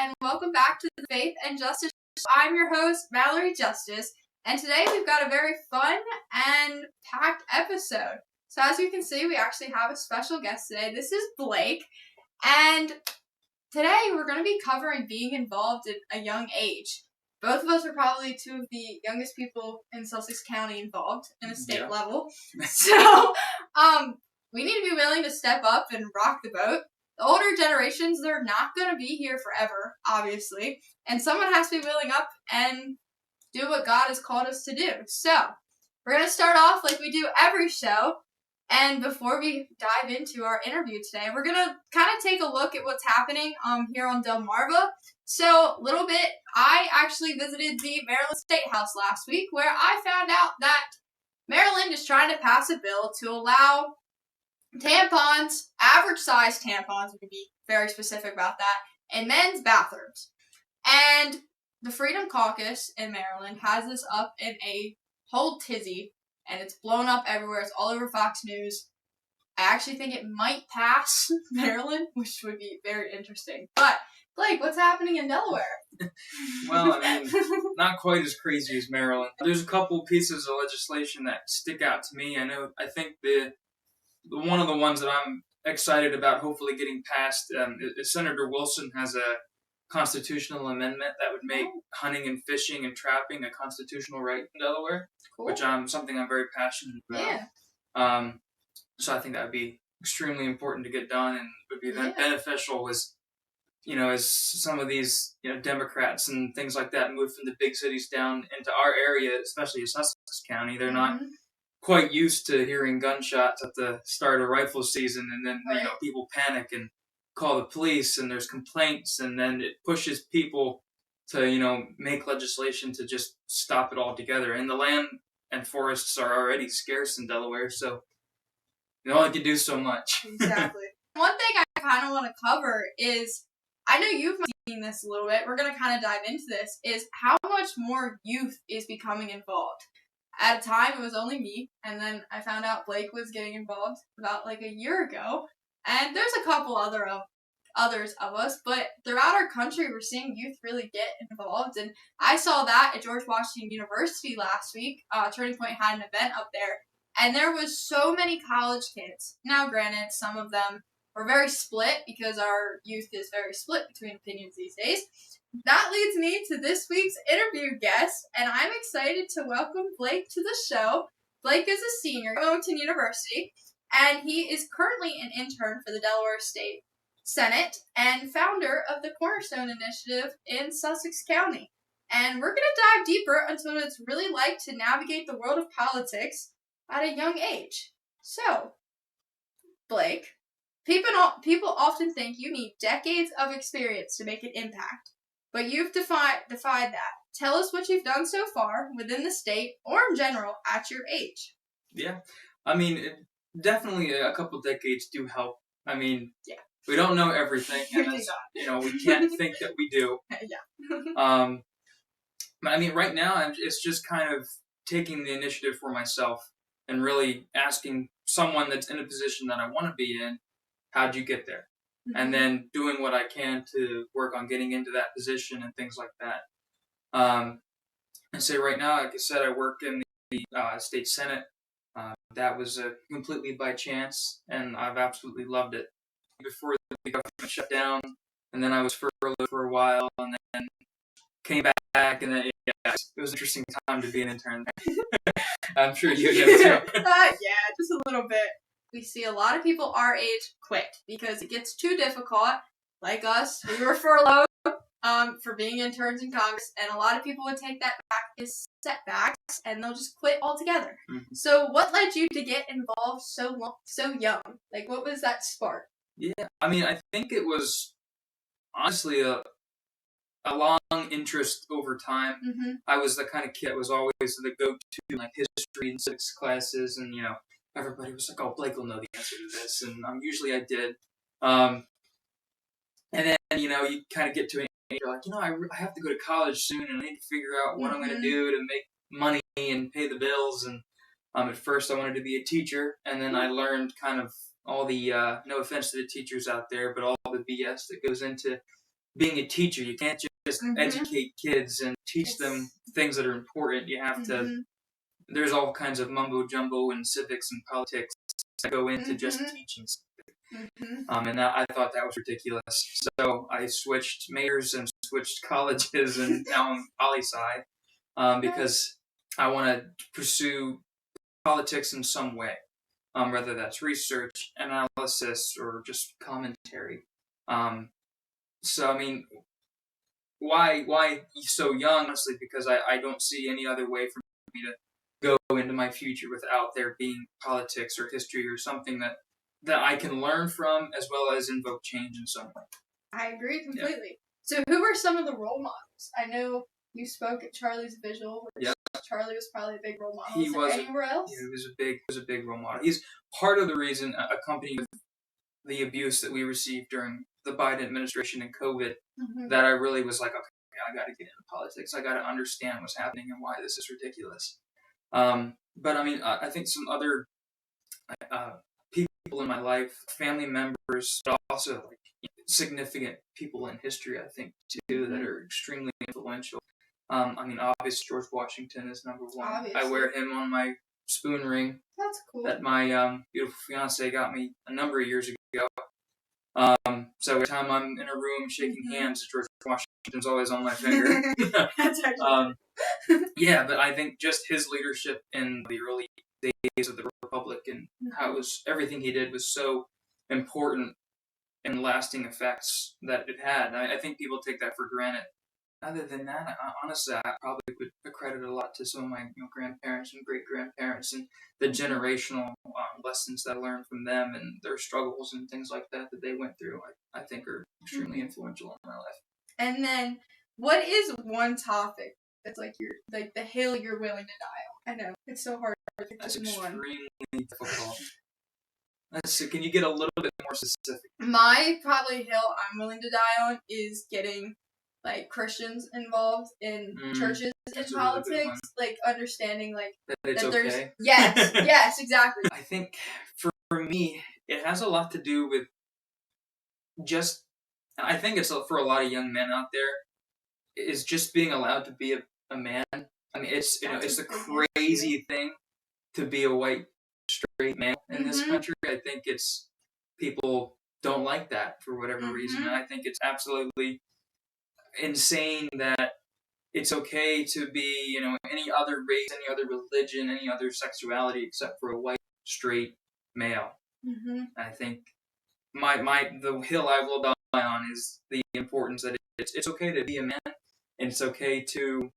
and welcome back to the Faith and Justice Show. I'm your host, Mallory Justice, and today we've got a very fun and packed episode. So as you can see, we actually have a special guest today. This is Blake, and today we're going to be covering being involved at a young age. Both of us are probably two of the youngest people in Sussex County involved in a state level. So, we need to be willing to step up and rock the boat. The older generations, they're not going to be here forever, obviously. And someone has to be willing up and do what God has called us to do. So, we're going to start off like we do every show. And before we dive into our interview today, we're going to kind of take a look at what's happening here on Delmarva. So, a little bit, I actually visited the Maryland State House last week, where I found out that Maryland is trying to pass a bill to allow tampons, average size tampons, we can be very specific about that, in men's bathrooms. And the Freedom Caucus in Maryland has this up in a whole tizzy, and it's blown up everywhere. It's all over Fox News. I actually think it might pass Maryland, which would be very interesting. But, Blake, what's happening in Delaware? Well, I mean, not quite as crazy as Maryland. There's a couple pieces of legislation that stick out to me. I think the one of the ones that I'm excited about hopefully getting passed is Senator Wilson has a constitutional amendment that would make hunting and fishing and trapping a constitutional right in Delaware, Cool. which something I'm very passionate about. Yeah. So I think that would be extremely important to get done and would be beneficial as some of these, Democrats and things like that move from the big cities down into our area, especially in Sussex County. They're not quite used to hearing gunshots at the start of rifle season, and then people panic and call the police, and there's complaints, and then it pushes people to make legislation to just stop it altogether. And the land and forests are already scarce in Delaware, so I can do so much. Exactly. One thing I kind of want to cover is, I know you've seen this a little bit, we're going to kind of dive into this, is how much more youth is becoming involved. At a time, it was only me, and then I found out Blake was getting involved about like a year ago, and there's a couple others of us, but throughout our country, we're seeing youth really get involved, and I saw that at George Washington University last week. Turning Point had an event up there, and there was so many college kids. Now, granted, some of them were very split because our youth is very split between opinions these days. That leads me to this week's interview guest, and I'm excited to welcome Blake to the show. Blake is a senior at Wilmington University, and he is currently an intern for the Delaware State Senate and founder of the Cornerstone Initiative in Sussex County. And we're going to dive deeper into what it's really like to navigate the world of politics at a young age. So, Blake, people often think you need decades of experience to make an impact. But you've defied that. Tell us what you've done so far within the state or in general at your age. Yeah. I mean, definitely a couple decades do help. I mean, we don't know everything. And we can't think that we do. Yeah. But I mean, right now, it's just kind of taking the initiative for myself and really asking someone that's in a position that I want to be in, how'd you get there? And then doing what I can to work on getting into that position and things like that. And so right now, like I said, I work in the state senate. That was completely by chance, and I've absolutely loved it. Before the government shut down, and then I was furloughed for a while, and then came back, and then it was an interesting time to be an intern there. I'm sure you did too. Yeah, just a little bit. We see a lot of people our age quit because it gets too difficult. Like us, we were furloughed for being interns in Congress, and a lot of people would take that back as setbacks, and they'll just quit altogether. So what led you to get involved so young? Like, what was that spark? Yeah, I mean, I think it was honestly a long interest over time. I was the kind of kid that was always the go-to in like history and civics classes, and everybody was like, "Oh, Blake will know the answer to this," and usually I did. And then you kind of get to it, and you're like, I have to go to college soon, and I need to figure out what I'm going to do to make money and pay the bills. And at first, I wanted to be a teacher, and then I learned kind of all the no offense to the teachers out there, but all the BS that goes into being a teacher. You can't just educate kids and teach them things that are important. You have to. There's all kinds of mumbo jumbo in civics and politics that go into just teaching. And I thought that was ridiculous. So I switched majors and switched colleges, and now I'm poli-sci because I want to pursue politics in some way, whether that's research, analysis, or just commentary. So I mean, why so young? Honestly, because I don't see any other way for me to go into my future without there being politics or history or something that I can learn from, as well as invoke change in some way. I agree completely. Yeah. So who are some of the role models? I know you spoke at Charlie's Vigil, which Charlie was probably a big role model. Is there anywhere else? Yeah, he was a big role model. He's part of the reason, accompanied with the abuse that we received during the Biden administration and COVID, that I really was like, okay, I got to get into politics. I got to understand what's happening and why this is ridiculous. But I mean, I think some other people in my life, family members, but also like significant people in history, I think too, that are extremely influential. I mean, obviously George Washington is number one. Obviously. I wear him on my spoon ring. That's cool. That my beautiful fiance got me a number of years ago. So every time I'm in a room shaking hands, George Washington's always on my finger. That's actually yeah, but I think just his leadership in the early days of the Republic and how it was, everything he did was so important and lasting effects that it had. I think people take that for granted. Other than that, honestly, I probably would accredit a lot to some of my grandparents and great-grandparents and the generational lessons that I learned from them and their struggles and things like that they went through, I think are extremely influential in my life. And then, what is one topic that's like the hill you're willing to die on? I know, it's so hard to pick That's just one. Extremely difficult. Let's see, can you get a little bit more specific? My probably hill I'm willing to die on is getting Christians involved in churches and politics, really understanding that it's that okay. There's yes, exactly. I think for me it has a lot to do with just, I think it's for a lot of young men out there, is just being allowed to be a man. I mean, it's it's a crazy thing to be a white straight male in this country. I think it's people don't like that for whatever reason. And I think it's absolutely insane that it's okay to be, any other race, any other religion, any other sexuality except for a white straight male. I think the hill I will die on is the importance that it's okay to be a man, and it's okay to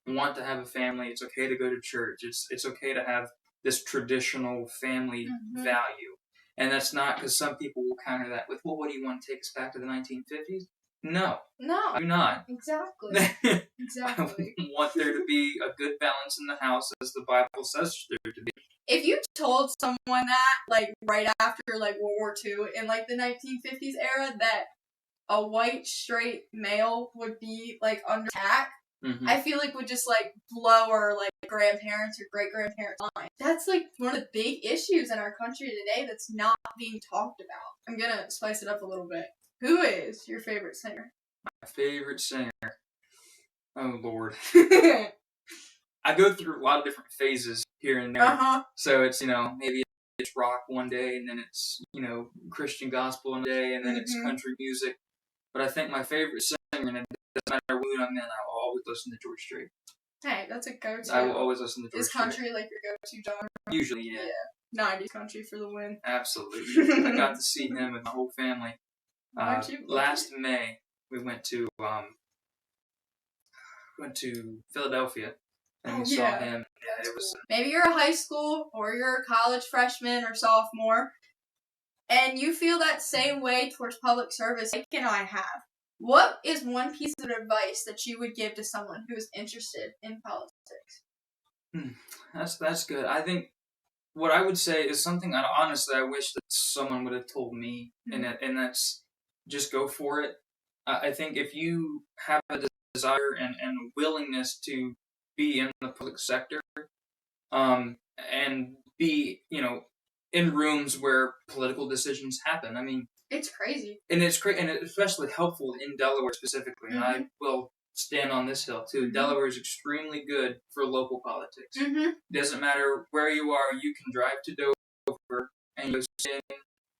want to have a family. It's okay to go to church. It's okay to have this traditional family value. And that's not because some people will counter that with, well, what do you want to take us back to the 1950s? No. I do not. Exactly. I want there to be a good balance in the house, as the Bible says there to be. If you told someone that, right after, World War II, in, the 1950s era, that a white, straight male would be, under attack, I feel would just, blow our, grandparents or great-grandparents' mind. That's, one of the big issues in our country today that's not being talked about. I'm gonna spice it up a little bit. Who is your favorite singer? My favorite singer? Oh, Lord. I go through a lot of different phases here and there. So it's, maybe it's rock one day, and then it's, Christian gospel one day, and then it's country music. But I think my favorite singer, and it doesn't matter what I'm in, I will always listen to George Strait. Hey, that's a go-to. I will always listen to George Strait. Is country your go-to genre? Usually, yeah. Yeah. 90s country for the win. Absolutely. I got to see him with my whole family. Last May, we went to Philadelphia, and we saw him. Yeah, it was. Maybe you're a high school or you're a college freshman or sophomore, and you feel that same way towards public service like I have. What is one piece of advice that you would give to someone who is interested in politics? That's good. I think what I would say is something honestly I wish that someone would have told me, and that's just go for it. I think if you have a desire and willingness to be in the public sector, and be, in rooms where political decisions happen. I mean, It's crazy. And it's great, and it's especially helpful in Delaware specifically. And I will stand on this hill too. Delaware is extremely good for local politics. It doesn't matter where you are, you can drive to Dover and you sit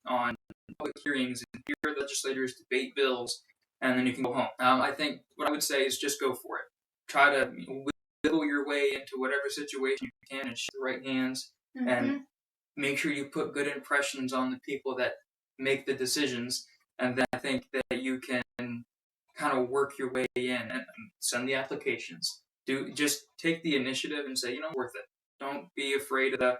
on public hearings and hear legislators debate bills, and then you can go home. I think what I would say is just go for it. Try to wiggle your way into whatever situation you can and show the right hands, and make sure you put good impressions on the people that make the decisions, and then I think that you can kind of work your way in and send the applications. Just take the initiative and say, worth it. Don't be afraid of the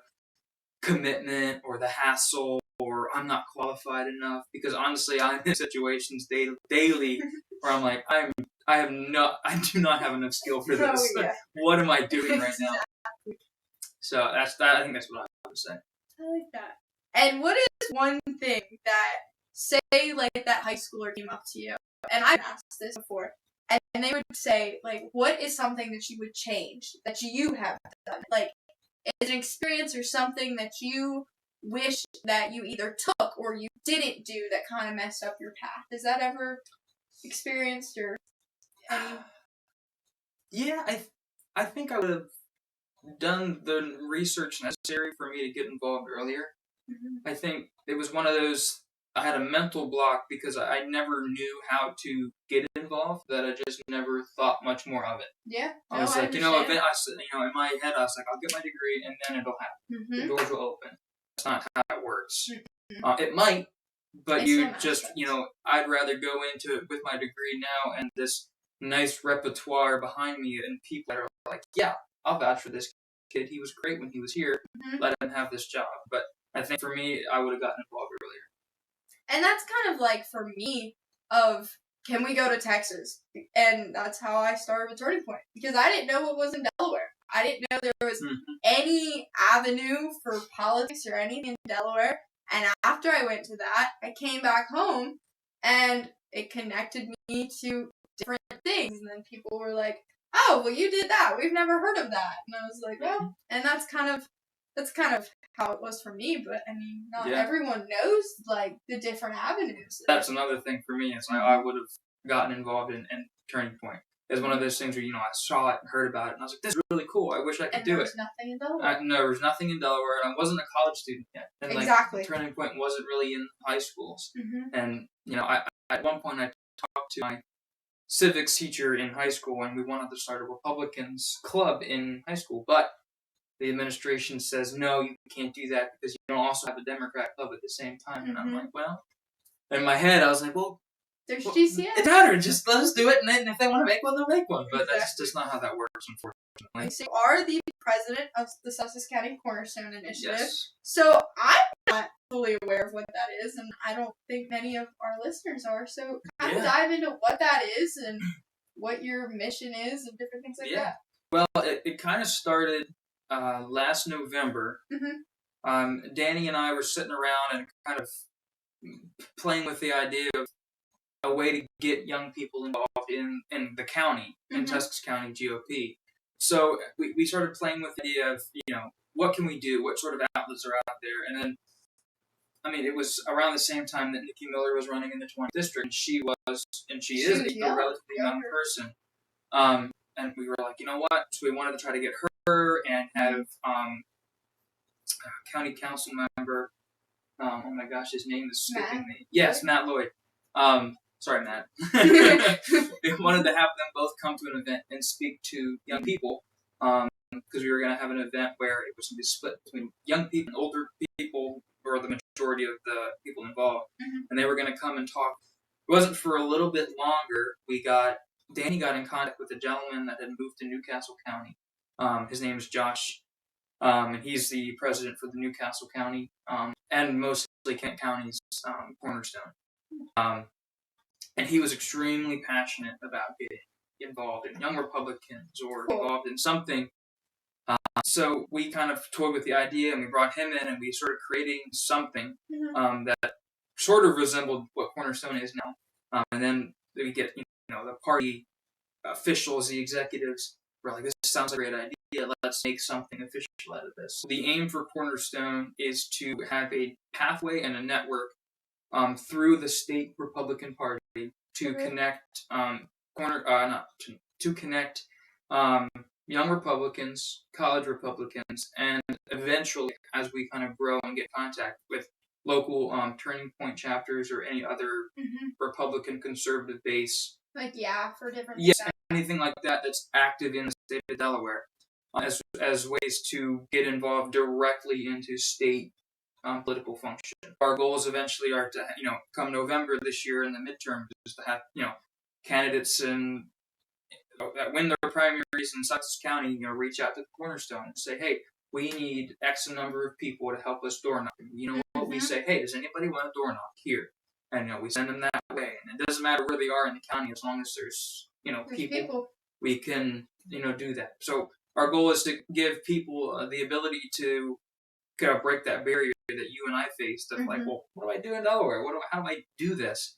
commitment or the hassle or I'm not qualified enough, because honestly I'm in situations daily where I'm like I do not have enough skill for this. Oh, yeah. What am I doing right now? So I think that's what I would say. I like that. And what is one thing that, say, like, that high schooler came up to you, and I've asked this before, and they would say, like, what is something that you would change, that you have done? Like, is it an experience or something that you wish that you either took or you didn't do that kind of messed up your path? Is that ever experienced or any? Yeah, I think I would have done the research necessary for me to get involved earlier. I think it was one of those, I had a mental block because I never knew how to get involved, that I just never thought much more of it. Yeah, I was like, in my head I was like, I'll get my degree and then it'll happen. The doors will open. That's not how it works. It might, but I'd rather go into it with my degree now and this nice repertoire behind me and people that are like, yeah, I'll vouch for this kid. He was great when he was here. Let him have this job. But I think for me, I would have gotten involved earlier. And that's kind of like, for me, can we go to Texas? And that's how I started with Turning Point. Because I didn't know what was in Delaware. I didn't know there was any avenue for politics or anything in Delaware. And after I went to that, I came back home and it connected me to different things. And then people were like, oh, well, you did that. We've never heard of that. And I was like, well, and that's kind of how it was for me. But I mean, not everyone knows like the different avenues. That's another thing for me. It's like I would have gotten involved in Turning Point. It's one of those things where I saw it and heard about it, and I was like, "This is really cool. I wish I could do it." There was nothing in Delaware. No, there was nothing in Delaware, and I wasn't a college student yet. And exactly. Turning Point wasn't really in high schools. And I at one point I talked to my civics teacher in high school, and we wanted to start a Republicans club in high school, but the administration says, no, you can't do that because you don't also have a Democrat club at the same time. And I'm like, well, in my head, I was like, well, there's GCN. It matters. Just let us do it, and then if they want to make one, they'll make one. But that's just not how that works, unfortunately. So you are the president of the Sussex County Cornerstone Initiative. Yes. So I'm not fully aware of what that is, and I don't think many of our listeners are. So kind of dive into what that is and what your mission is and different things like that. Well, it kind of started last November. Danny and I were sitting around and kind of playing with the idea of a way to get young people involved in the county, in Sussex County GOP. So we started playing with the idea of, what can we do? What sort of outlets are out there? And then, I mean, it was around the same time that Nikki Miller was running in the 20th district, and she is a relatively young person. And we were like, you know what? So we wanted to try to get her and have county council member. Oh my gosh, his name is skipping me. Yes, Matt Lloyd. Sorry, Matt. We wanted to have them both come to an event and speak to young people, because we were going to have an event where it was going to be split between young people and older people, or the majority of the people involved, and they were going to come and talk. It wasn't for a little bit longer. Danny got in contact with a gentleman that had moved to Newcastle County. His name is Josh, and he's the president for the Newcastle County, and mostly Kent County's Cornerstone. And he was extremely passionate about getting involved in Young Republicans or involved in something. So we kind of toyed with the idea, and we brought him in, and we started creating something that sort of resembled what Cornerstone is now. And then we get the party officials, the executives. We're like, this sounds like a great idea. Let's make something official out of this. So the aim for Cornerstone is to have a pathway and a network through the state Republican Party to connect to connect young Republicans, college Republicans, and eventually, as we kind of grow and get contact with local Turning Point chapters or any other Republican conservative base, for different anything like that that's active in the state of Delaware, as ways to get involved directly into state political function. Our goals eventually are to, come November this year in the midterm, is to have, candidates that win their primaries in Sussex County, reach out to the Cornerstone and say, hey, we need X number of people to help us door knock. You know what? We say, hey, does anybody want a door knock here? And we send them that way. And it doesn't matter where they are in the county, as long as there's people, we can do that. So our goal is to give people the ability to kind of break that barrier that you and I faced of like, well, what do I do in Delaware? How do I do this?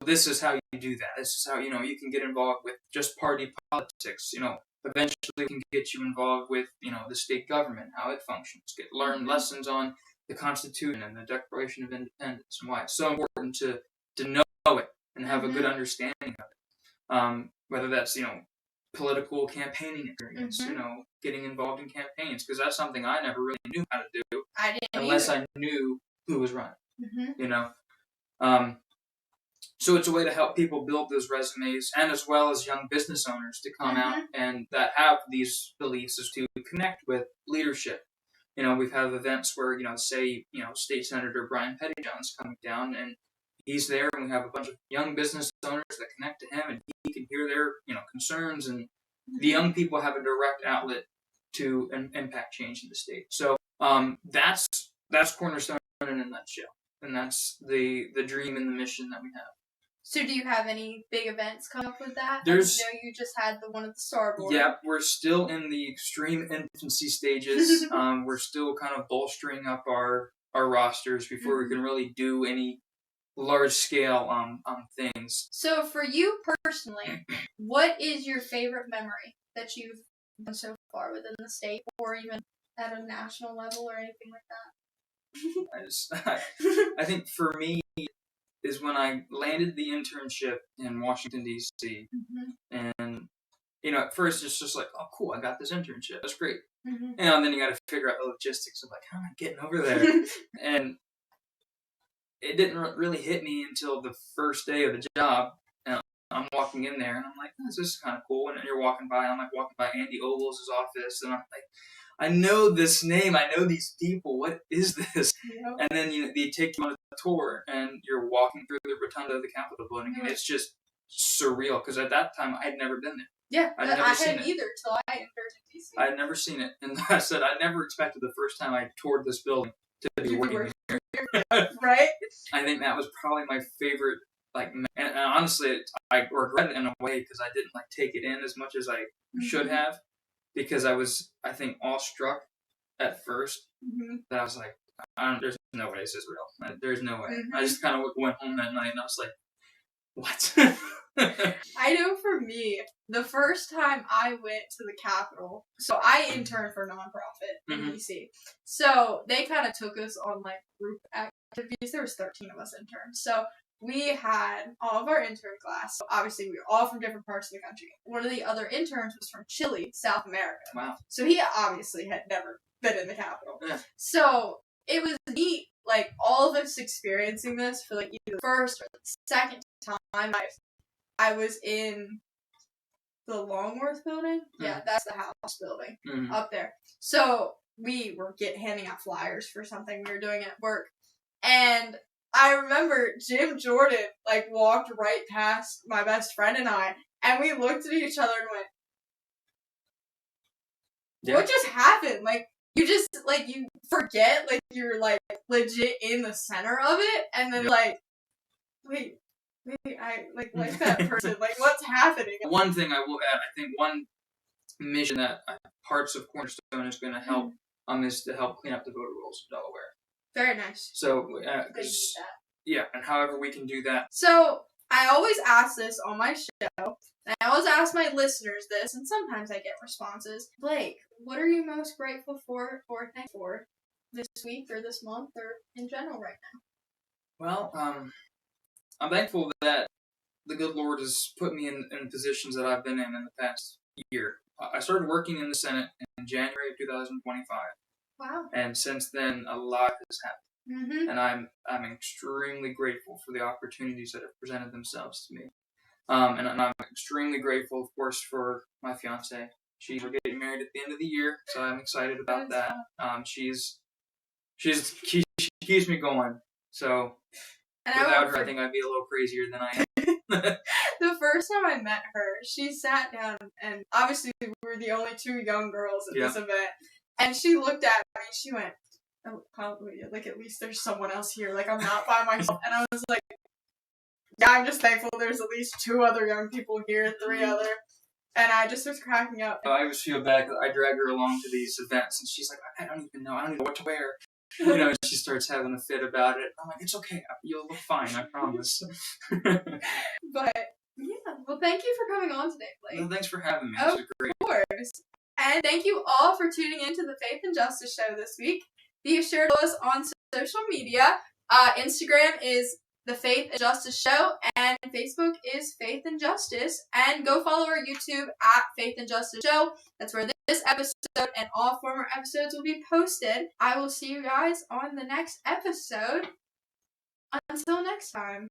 This is how you do that. This is how you can get involved with just party politics. Eventually we can get you involved with the state government, how it functions. Learn lessons on the Constitution and the Declaration of Independence and why it's so important to know it and have a good understanding of it. Whether that's political campaigning experience, getting involved in campaigns, because that's something I never really knew how to do. I didn't unless either. I knew who was running. So it's a way to help people build those resumes, and as well as young business owners to come out and that have these beliefs, is to connect with leadership. We've had events where, say, State Senator Brian Pettyjohn's coming down, and he's there, and we have a bunch of young business owners that connect to him, and he can hear their, concerns, and the young people have a direct outlet to impact change in the state. So that's Cornerstone in a nutshell, and that's the dream and the mission that we have. So do you have any big events coming up with that? I know you just had the one at the Starboard. Yeah, we're still in the extreme infancy stages. We're still kind of bolstering up our rosters before we can really do any large scale things. So for you personally, what is your favorite memory that you've done so far within the state, or even at a national level or anything like that? I think for me is when I landed the internship in Washington, D.C. And at first it's just like, oh cool, I got this internship, that's great. And then you got to figure out the logistics of like, how am I getting over there? And it didn't really hit me until the first day of the job. And I'm walking in there, and I'm like, oh, this is kind of cool. And you're walking by, and I'm like walking by Andy Ogles' office, and I'm like, I know this name, I know these people, what is this? And then they take you on a tour, and you're walking through the rotunda of the Capitol building, and it's just surreal, because at that time, I'd never been there. Yeah, I hadn't either till I entered DC. I'd never seen it, and I said I never expected the first time I toured this building to be working here. Right? I think that was probably my favorite, and honestly, I regret it in a way, because I didn't take it in as much as I should have, because I was, I think, awestruck at first, that I was like, there's no way this is real. There's no way. I just kind of went home that night, and I was like, what? I know for me, the first time I went to the Capitol, so I interned for a nonprofit in DC. So they kind of took us on group activities. There was 13 of us interns. So we had all of our intern class. So obviously we were all from different parts of the country. One of the other interns was from Chile, South America. Wow. So he obviously had never been in the Capitol. Yeah. So it was neat, all of us experiencing this for either the first or the second time I was in the Longworth building. Yeah, that's the House building up there. So we were handing out flyers for something we were doing at work. And I remember Jim Jordan, walked right past my best friend and I, and we looked at each other and went, what just happened? You just, you forget, you're, legit in the center of it, and then wait, I like that person. What's happening? One thing I will add, I think one mission that parts of Cornerstone is going to help is to help clean up the voter rolls in Delaware. Very nice. So, yeah, and however we can do that. So, I always ask this on my show, and I always ask my listeners this, and sometimes I get responses. Blake, what are you most grateful for or thankful for this week or this month or in general right now? Well, I'm thankful that the good Lord has put me in positions that I've been in the past year. I started working in the Senate in January of 2025. Wow. And since then, a lot has happened. Mm-hmm. And I'm extremely grateful for the opportunities that have presented themselves to me. And I'm extremely grateful, of course, for my fiance. We're getting married at the end of the year, so I'm excited about that. She keeps me going. So without her, I think I'd be a little crazier than I am. The first time I met her, she sat down, and obviously we were the only two young girls at this event, and she looked at me, and she went, "Oh, probably, like, at least there's someone else here, like, I'm not by myself," and I was like, yeah, I'm just thankful there's at least 2 other young people here, 3 other, and I just was cracking up. I always feel bad because I drag her along to these events, and she's like, I don't even know what to wear. You know, she starts having a fit about it. I'm like, it's okay, you'll look fine, I promise. But, yeah, well, thank you for coming on today, Blake. Well, thanks for having me. This was great. Of course. And thank you all for tuning into the Faith and Justice Show this week. Be sure to follow us on social media. Instagram is the Faith and Justice Show, and Facebook is Faith and Justice. And go follow our YouTube at Faith and Justice Show. That's where this episode and all former episodes will be posted. I will see you guys on the next episode. Until next time.